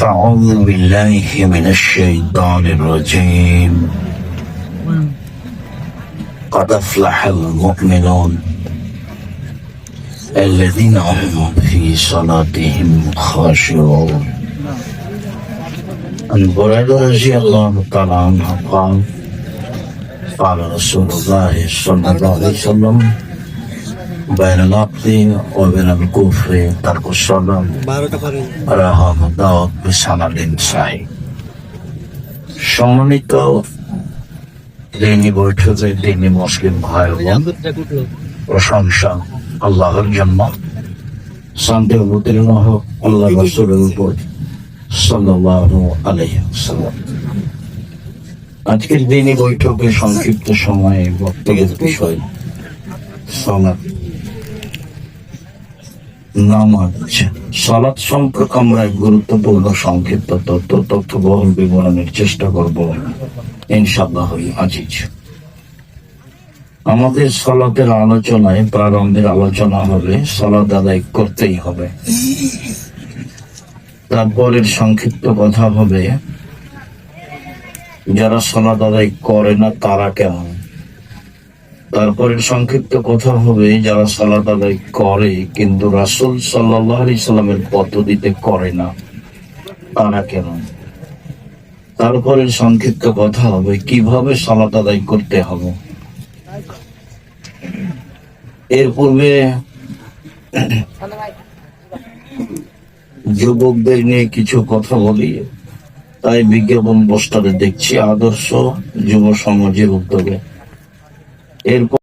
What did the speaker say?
أعوذ بالله من الشيطان الرجيم قد أفلح المؤمنون الذين هم في صلاتهم خاشعون. عن بريدة رضي الله تعالى عنه قال قال رسول الله صلى الله عليه وسلم بين العبد وبين الكفر ترك الصلاة رواه داود بسند صحيح. সম্মানিত দিনী বৈঠকে দিনী মুসলিম ভাই বোন, প্রশংসা আল্লাহর জন্য, শান্তি অবতীর্ণ হোক আল্লাহ রাসূলের উপর সাল্লাল্লাহু আলাইহি ওয়াসাল্লাম। আজকের দিনী বৈঠকে সংক্ষিপ্ত সময়ে বক্তব্যের বিষয় সালাত, নামাজ। সালাত সম্পর্কে আমরা গুরুত্বপূর্ণ সংক্ষিপ্ত তথ্যবহুল বিবরণের চেষ্টা করব ইনশাআল্লাহ আজিজ। আমাদের সালাতের আলোচনায় প্রারম্ভের আলোচনা হবে সালাত আদায় করতেই হবে। তারপরের সংক্ষিপ্ত কথা হবে যারা সালাত আদায় করে না তারা কেমন। তারপরের সংক্ষিপ্ত কথা হবে যারা সালাত আদায় করে কিন্তু রাসূল সাল্লাল্লাহু আলাইহি সাল্লামের পদ্ধতিতে করে না তারা কেমন। তারপরের সংক্ষিপ্ত কথা হবে কিভাবে সালাত আদায় করতে হবে। এর পূর্বে যুবকদের নিয়ে কিছু কথা বলি, তাই বিজ্ঞাপন পোস্টারে দেখছি আদর্শ যুব সমাজের উদ্যোগে। এরপর